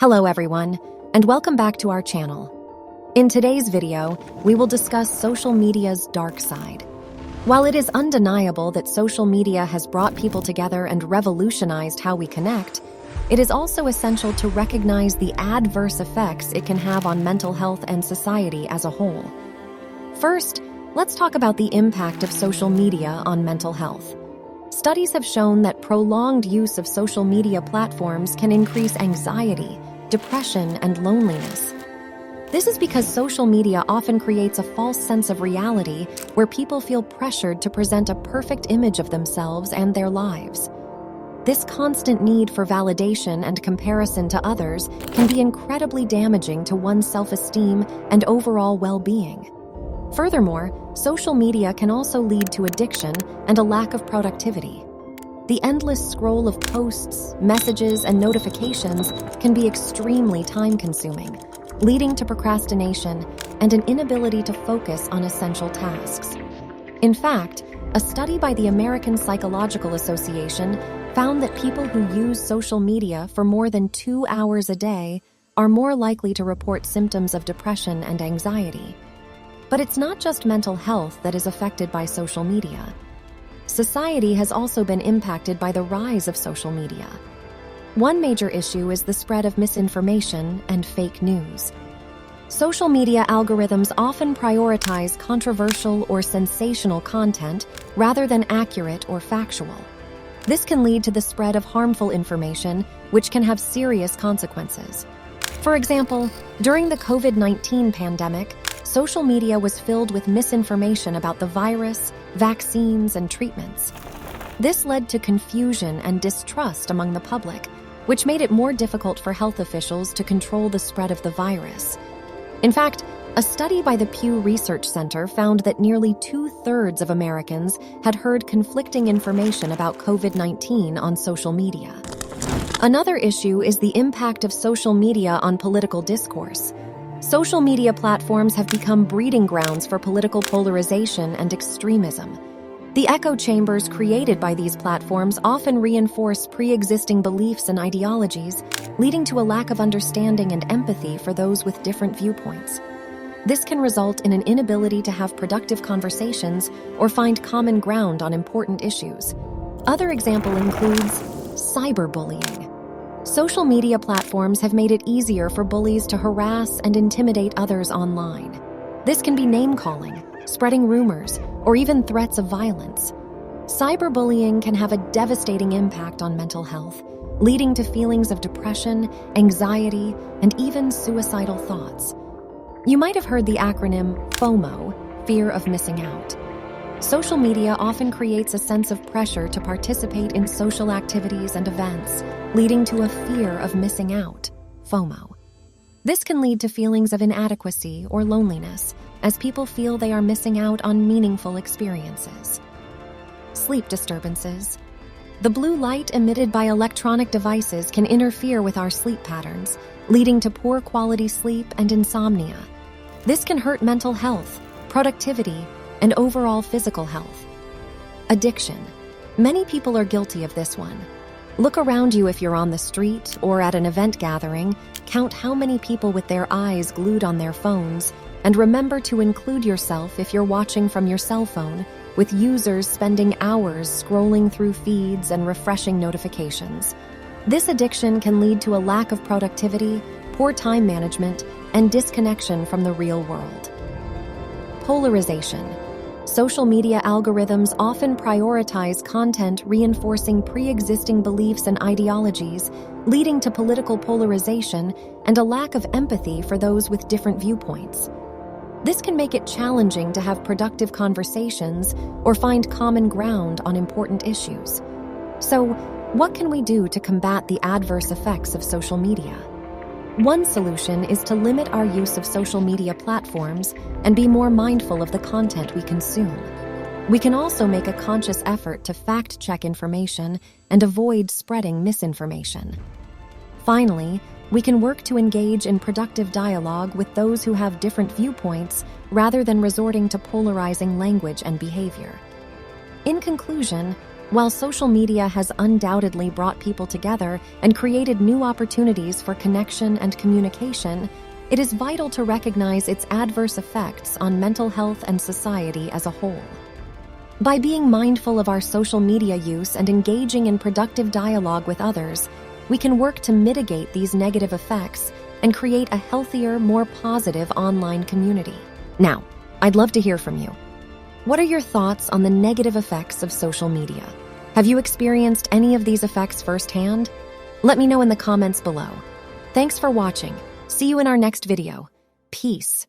Hello everyone, and welcome back to our channel. In today's video, we will discuss social media's dark side. While it is undeniable that social media has brought people together and revolutionized how we connect, it is also essential to recognize the adverse effects it can have on mental health and society as a whole. First, let's talk about the impact of social media on mental health. Studies have shown that prolonged use of social media platforms can increase anxiety, depression, and loneliness. This is because social media often creates a false sense of reality where people feel pressured to present a perfect image of themselves and their lives. This constant need for validation and comparison to others can be incredibly damaging to one's self-esteem and overall well-being. Furthermore, social media can also lead to addiction and a lack of productivity. The endless scroll of posts, messages, and notifications can be extremely time-consuming, leading to procrastination and an inability to focus on essential tasks. In fact, a study by the American Psychological Association found that people who use social media for more than 2 hours a day are more likely to report symptoms of depression and anxiety. But it's not just mental health that is affected by social media. Society has also been impacted by the rise of social media. One major issue is the spread of misinformation and fake news. Social media algorithms often prioritize controversial or sensational content rather than accurate or factual. This can lead to the spread of harmful information, which can have serious consequences. For example, during the COVID-19 pandemic, social media was filled with misinformation about the virus, vaccines, and treatments. This led to confusion and distrust among the public, which made it more difficult for health officials to control the spread of the virus. In fact, a study by the Pew Research Center found that nearly 2/3 of Americans had heard conflicting information about COVID-19 on social media. Another issue is the impact of social media on political discourse. Social media platforms have become breeding grounds for political polarization and extremism. The echo chambers created by these platforms often reinforce pre-existing beliefs and ideologies, leading to a lack of understanding and empathy for those with different viewpoints. This can result in an inability to have productive conversations or find common ground on important issues. Other example includes cyberbullying. Social media platforms have made it easier for bullies to harass and intimidate others online. This can be name-calling, spreading rumors, or even threats of violence. Cyberbullying can have a devastating impact on mental health, leading to feelings of depression, anxiety, and even suicidal thoughts. You might have heard the acronym FOMO, fear of missing out. Social media often creates a sense of pressure to participate in social activities and events, leading to a fear of missing out, FOMO. This can lead to feelings of inadequacy or loneliness, as people feel they are missing out on meaningful experiences. Sleep disturbances. The blue light emitted by electronic devices can interfere with our sleep patterns, leading to poor quality sleep and insomnia. This can hurt mental health, productivity, and overall physical health. Addiction. Many people are guilty of this one. Look around you if you're on the street or at an event gathering, count how many people with their eyes glued on their phones, and remember to include yourself if you're watching from your cell phone, with users spending hours scrolling through feeds and refreshing notifications. This addiction can lead to a lack of productivity, poor time management, and disconnection from the real world. Polarization. Social media algorithms often prioritize content reinforcing pre-existing beliefs and ideologies, leading to political polarization and a lack of empathy for those with different viewpoints. This can make it challenging to have productive conversations or find common ground on important issues. So, what can we do to combat the adverse effects of social media? One solution is to limit our use of social media platforms and be more mindful of the content we consume. We can also make a conscious effort to fact-check information and avoid spreading misinformation. Finally, we can work to engage in productive dialogue with those who have different viewpoints rather than resorting to polarizing language and behavior. In conclusion, While social media has undoubtedly brought people together and created new opportunities for connection and communication, it is vital to recognize its adverse effects on mental health and society as a whole. By being mindful of our social media use and engaging in productive dialogue with others, we can work to mitigate these negative effects and create a healthier, more positive online community. Now, I'd love to hear from you. What are your thoughts on the negative effects of social media? Have you experienced any of these effects firsthand? Let me know in the comments below. Thanks for watching. See you in our next video. Peace.